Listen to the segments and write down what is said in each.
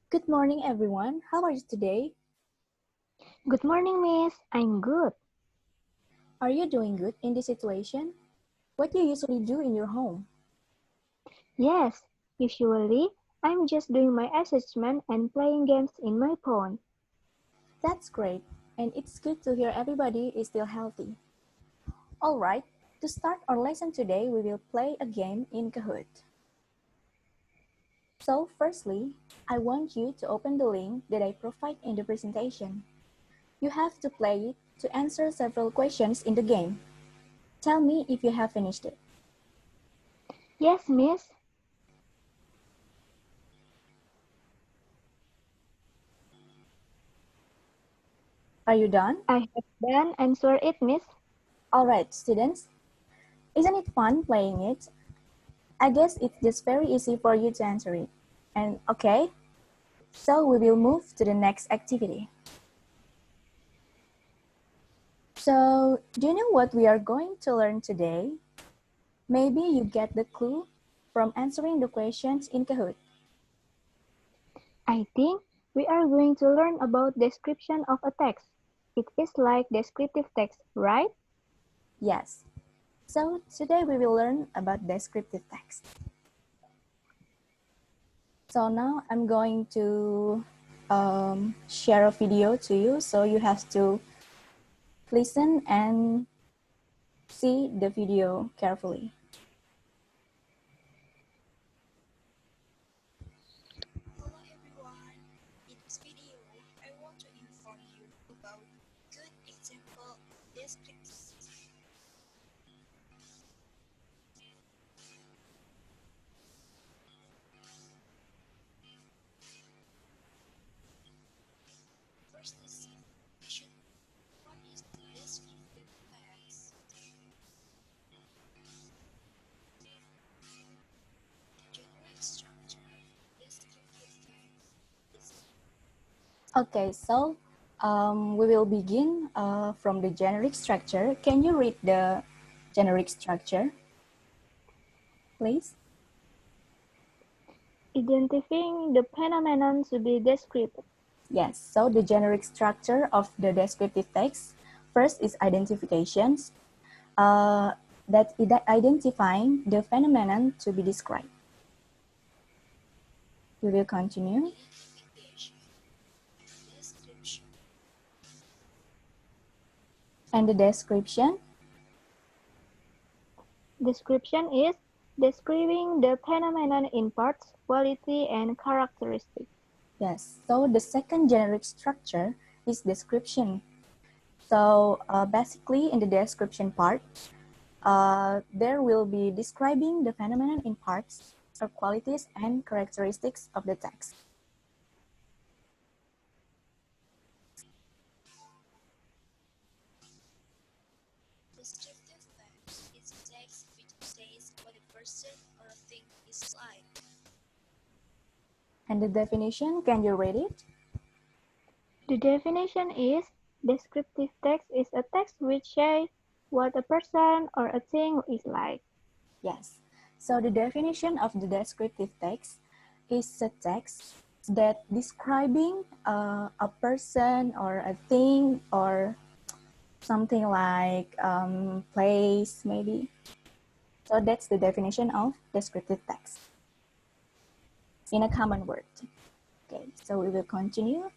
Good morning, everyone. How are you today? Good morning, Miss. I'm good. Are you doing good in this situation? What do you usually do in your home? Yes, usually I'm just doing my assessment and playing games in my phone. That's great, and it's good to hear everybody is still healthy. All right, to start our lesson today, we will play a game in Kahoot. So, firstly, I want you to open the link that I provide in the presentation. You have to play it to answer several questions in the game. Tell me if you have finished it. Yes, Miss. Are you done? I have done answer it, Miss. All right, students. Isn't it fun playing it? I guess it's just very easy for you to answer it. And okay, so we will move to the next activity. So, do you know what we are going to learn today? Maybe you get the clue from answering the questions in Kahoot. I think we are going to learn about description of a text. It is like descriptive text, right? Yes. So, today we will learn about descriptive text. So now I'm going to share a video to you, so you have to listen and see the video carefully. Hello everyone, in this video I want to inform you about good example descriptors. First is definition. What is the descriptive text? General structure of descriptive text is Okay, so we will begin from the generic structure. Can you read the generic structure, please? Identifying the phenomenon to be described. Yes, so the generic structure of the descriptive text, first is identifications, that identifying the phenomenon to be described. We will continue. identification and description. And the description, Description is describing the phenomenon in parts, quality, and characteristics. yes. So the second generic structure is description. So basically in the description part, there will be describing the phenomenon in parts or qualities and characteristics of the text. Descriptive text is a text which says what a person or a thing is like. And the definition, can you read it? The definition is descriptive text is a text which says what a person or a thing is like. Yes. So the definition of the descriptive text is a text that describing a person or a thing or something like place maybe. So that's the definition of descriptive text in a common word. Okay, so we will continue. And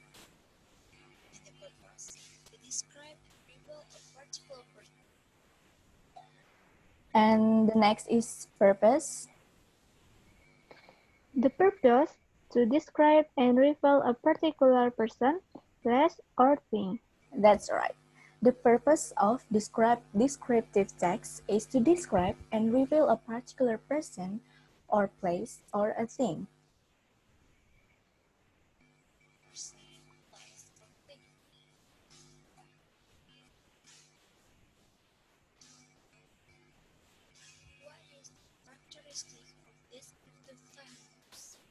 the purpose to describe and reveal a particular person. And the next is purpose. The purpose to describe and reveal a particular person, place, or thing. That's right. The purpose of descriptive text is to describe and reveal a particular person or place or a thing. Person, place, or thing. What is the characteristic of descriptive text?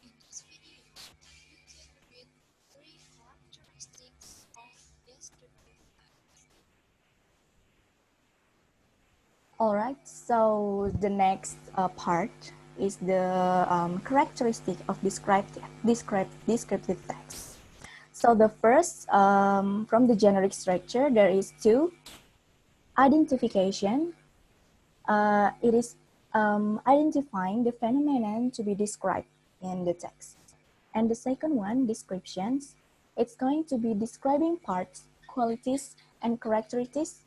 In this video, you can read 3 characteristics of descriptive text. All right, so the next part is the characteristic of descriptive text. So the first, from the generic structure, there is two. Identification. It is identifying the phenomenon to be described in the text. And the second one, descriptions. It's going to be describing parts, qualities, and characteristics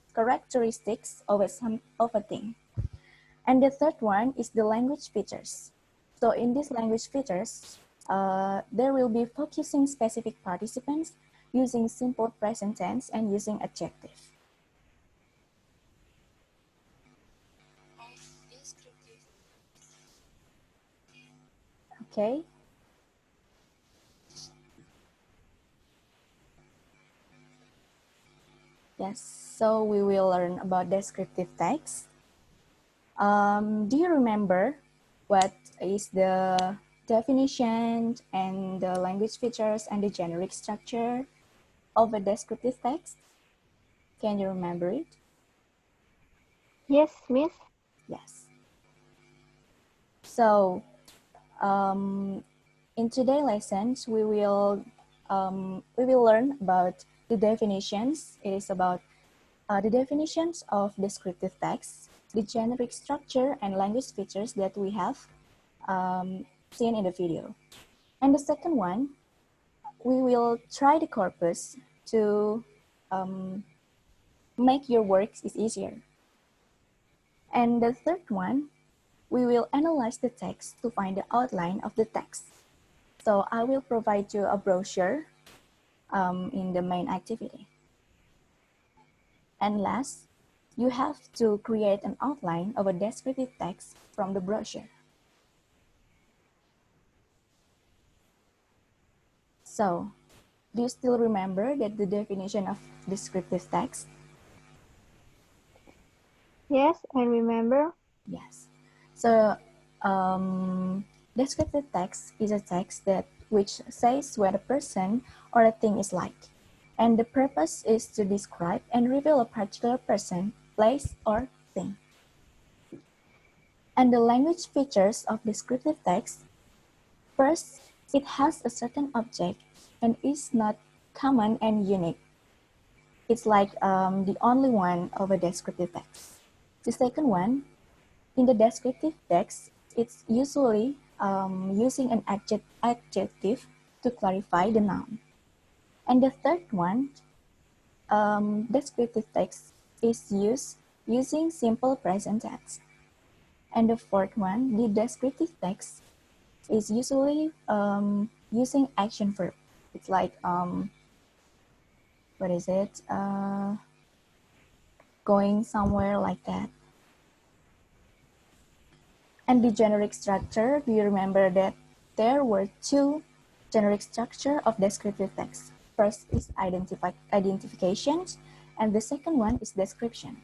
of a thing. And the third one is the language features. So in these language features, there will be focusing specific participants, using simple present tense, and using adjective. of descriptive. Okay. Yes, so we will learn about descriptive text. Do you remember what is the definition and the language features and the generic structure of a descriptive text? Can you remember it? Yes, Miss. Yes. So in today's lessons, we will learn about the definitions. It is about the definitions of descriptive text, the generic structure and language features that we have seen in the video. And the second one, we will try the corpus to make your works easier. And the third one, we will analyze the text to find the outline of the text. So I will provide you a brochure in the main activity. And last, you have to create an outline of a descriptive text from the brochure. So, do you still remember that the definition of descriptive text? Yes, I remember. Yes. So, descriptive text is a text which says what a person or a thing is like. And the purpose is to describe and reveal a particular person, place, or thing. And the language features of descriptive text. First, it has a certain object and is not common and unique. It's like the only one of a descriptive text. The second one, in the descriptive text, it's usually using an adjective to clarify the noun. And the third one, descriptive text is used using simple present tense. And the fourth one, the descriptive text is usually using action verb. It's like, what is it? Going somewhere like that. And the generic structure, do you remember that there were two generic structure of descriptive text? First is identifications, and the second one is description.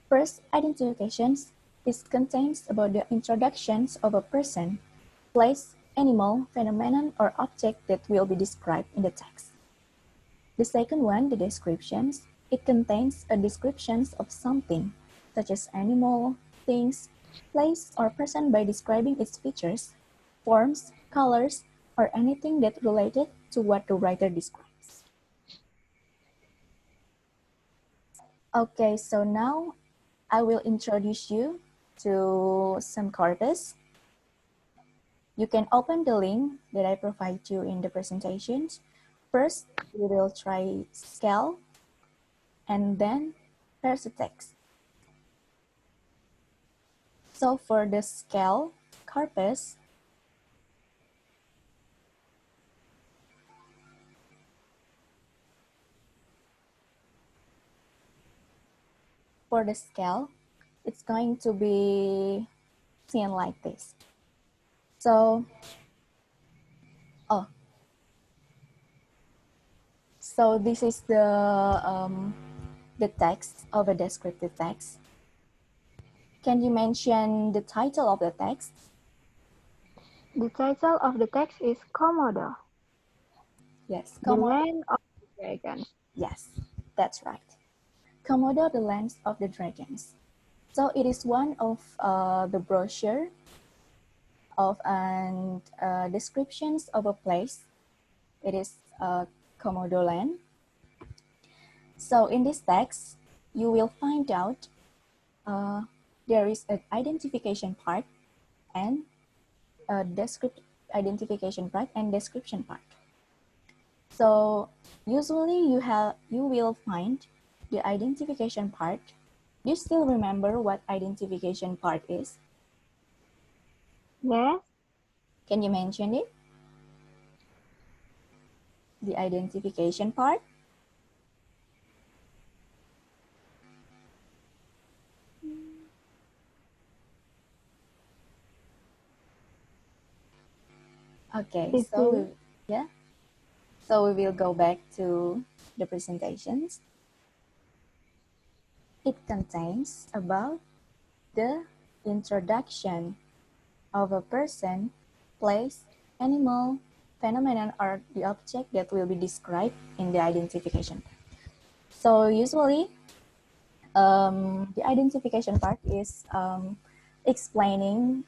First, identifications is contains about the introductions of a person, place, animal, phenomenon, or object that will be described in the text. The second one, the descriptions, it contains a descriptions of something, such as animal, things, place, or person by describing its features, forms, colors, or anything that related to what the writer describes. Okay, so now I will introduce you to some corpus. You can open the link that I provide you in the presentations. First, we will try scale, and then there's a text. So for the scale corpus, it's going to be seen like this. So, so this is the text of a descriptive text. Can you mention the title of the text? The title of the text is Komodo, Yes, the Komodo. land of the dragons. Yes, that's right. Komodo, the Lands of the Dragons. So it is one of the brochure of and descriptions of a place. It is Komodo land. So in this text, you will find out there is an identification part and a identification part and description part. So usually you will find the identification part. Do you still remember what identification part is? Yes. Can you mention it? The identification part? Okay, Is it? yeah. So we will go back to the presentations. It contains about the introduction of a person, place, animal, phenomenon, or the object that will be described in the identification. So usually, the identification part is explaining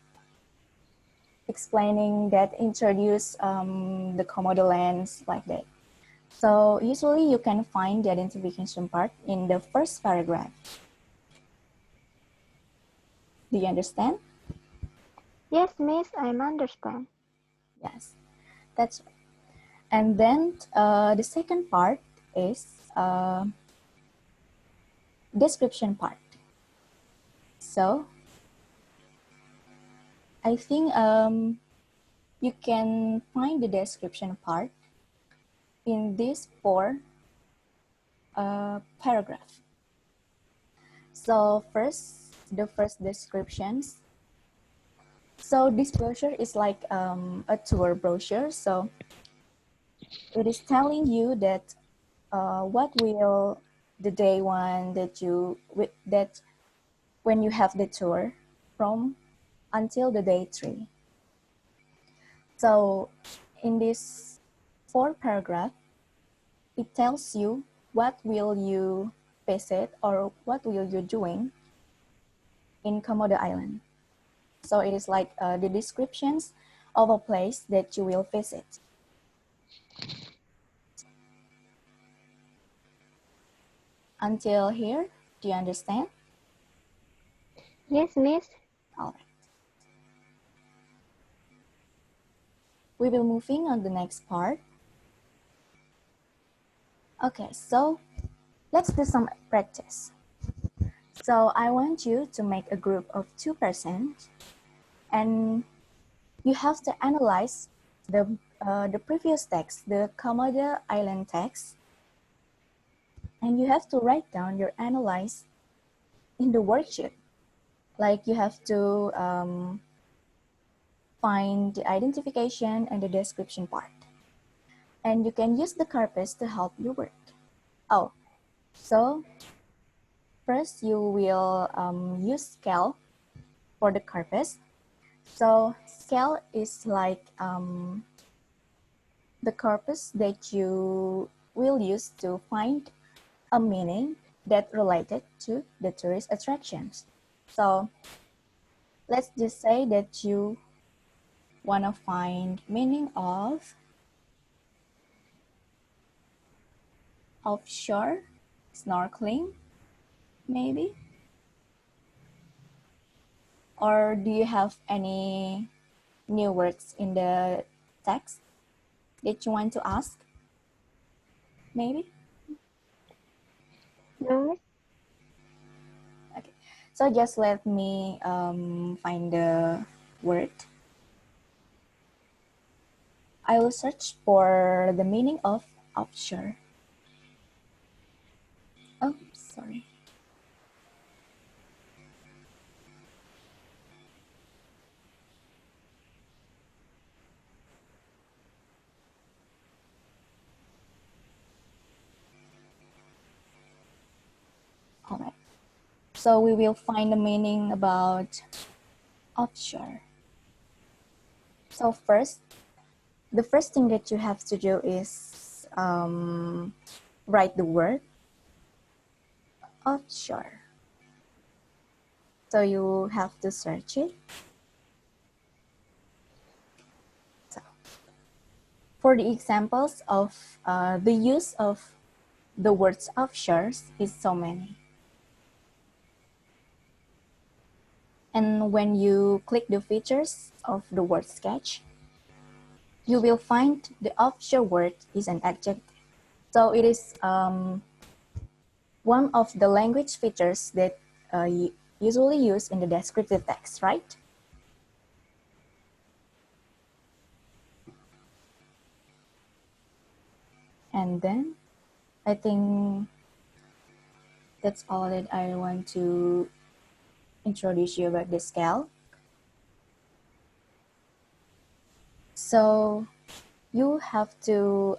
that introduce the Komodo lands like that. So usually you can find the identification part in the first paragraph. Do you understand? Yes, Miss, I understand. Yes, that's right. And then the second part is description part. So I think you can find the description part in these four paragraphs. So the first descriptions. So this brochure is like a tour brochure. So it is telling you that what will the day one that when you have the tour from until the day 3. So in this 4 paragraph, it tells you what will you visit or what will you doing in Komodo Island. So it is like the descriptions of a place that you will visit. Until here, do you understand? Yes, Miss. All right. We will moving on the next part. Okay, so let's do some practice. So I want you to make a group of 2% and you have to analyze the previous text, the Komodo Island text, and you have to write down your analyze in the worksheet. Like you have to find the identification and the description part. And you can use the corpus to help you work. Oh, so first you will use scale for the corpus. So scale is like the corpus that you will use to find a meaning that related to the tourist attractions. So let's just say that you want to find meaning of offshore snorkeling, maybe? Or do you have any new words in the text that you want to ask? Maybe? No, Miss. Okay. So just let me find the word. I will search for the meaning of offshore. Oh, sorry. All right. So we will find the meaning about offshore. So the first thing that you have to do is write the word offshore. So you have to search it. So, for the examples of the use of the words offshores is so many. And when you click the features of the word sketch, you will find the offshore word is an adjective. So it is one of the language features that usually used in the descriptive text, right? And then I think that's all that I want to introduce you about the scale. So you have to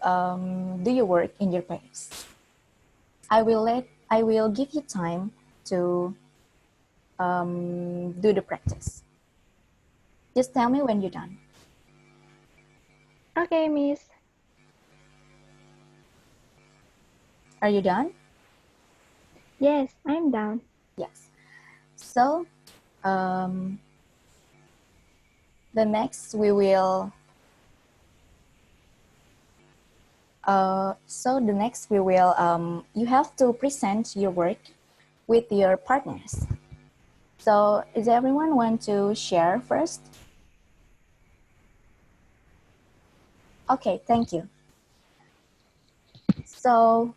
do your work in your pace. I will give you time to do the practice. Just tell me when you're done. Okay, Miss. Are you done? Yes, I'm done. Yes. So the next we will you have to present your work with your partners. So does everyone want to share first? Okay, thank you. So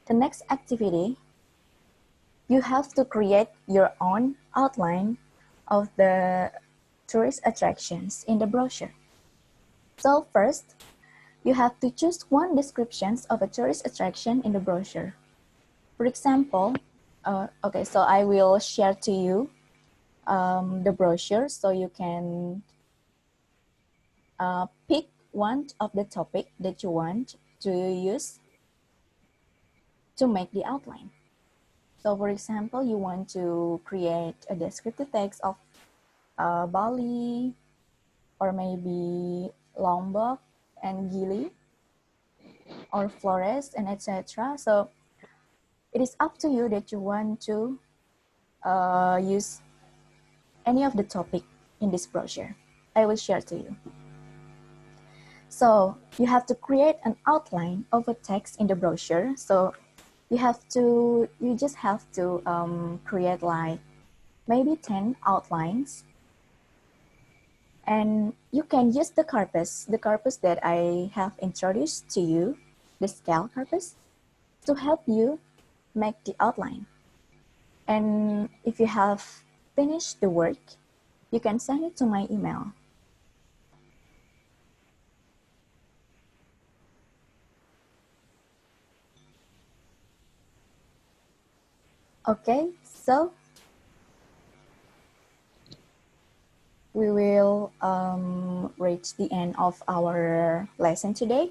the next activity, you have to create your own outline of the tourist attractions in the brochure. So first, you have to choose one description of a tourist attraction in the brochure. For example, okay, so I will share to you the brochure so you can pick one of the topic that you want to use to make the outline. So for example, you want to create a descriptive text of Bali or maybe Lombok and Gili or Flores and etc. So it is up to you that you want to use any of the topic in this brochure. I will share to you. So you have to create an outline of a text in the brochure. So you just have to create like maybe 10 outlines. And you can use the corpus that I have introduced to you, the scale corpus, to help you make the outline. And if you have finished the work, you can send it to my email. Okay, so we will reach the end of our lesson today.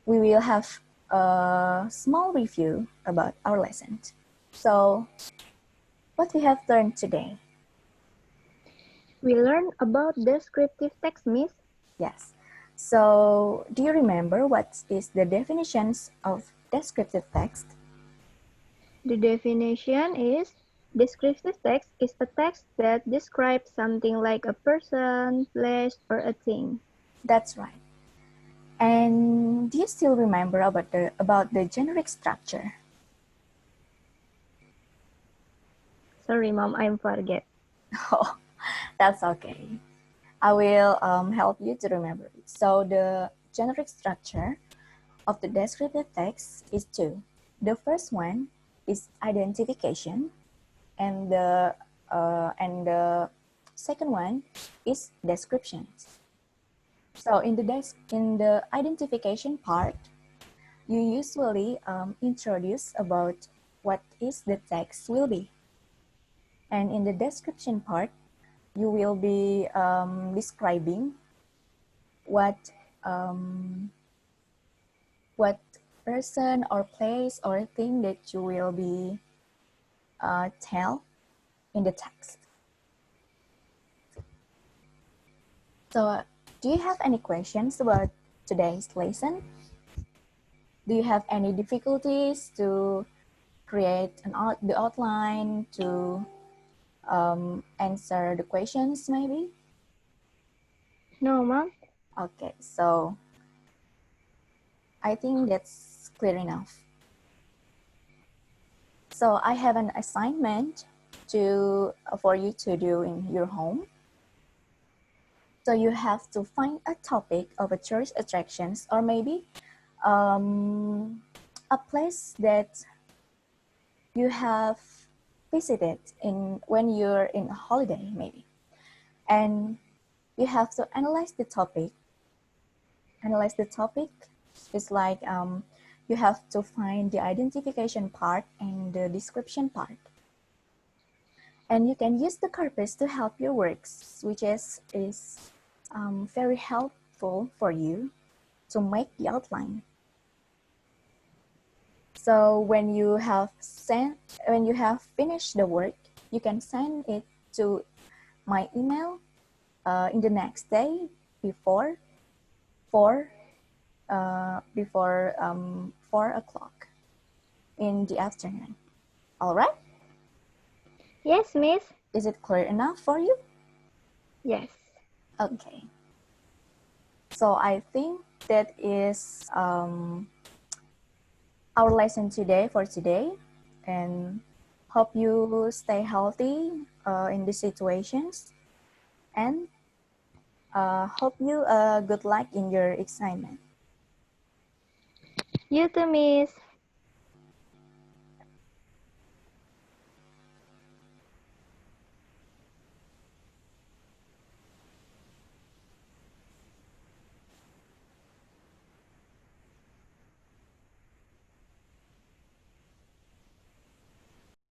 We will have a small review about our lesson. So, what we have learned today? We learned about descriptive text, Miss. Yes. So, do you remember what is the definitions of descriptive text? The definition is descriptive text is a text that describes something like a person, place, or a thing. That's right. And do you still remember about the generic structure? Sorry, Mom, I forget. Oh, that's okay. I will help you to remember it. So the generic structure of the descriptive text is two. The first one is identification, and the second one is descriptions. So in the identification part, you usually introduce about what is the text will be, and in the description part, you will be describing what person or place or thing that you will be tell in the text. So do you have any questions about today's lesson? Do you have any difficulties to create the outline, to answer the questions maybe? No, Mom. Okay, so I think that's clear enough. So I have an assignment for you to do in your home. So you have to find a topic of a tourist attractions, or maybe a place that you have visited in when you're in a holiday maybe, and you have to analyze the topic. Analyze the topic. It's like you have to find the identification part and the description part. And you can use the corpus to help your works, which is very helpful for you to make the outline. So when you have finished the work, you can send it to my email in the next day before 4 o'clock in the afternoon. All right? Yes, Miss. Is it clear enough for you? Yes. Okay. So I think that is our lesson today for today, and hope you stay healthy in these situations, and hope you good luck in your assignment. You too, Miss.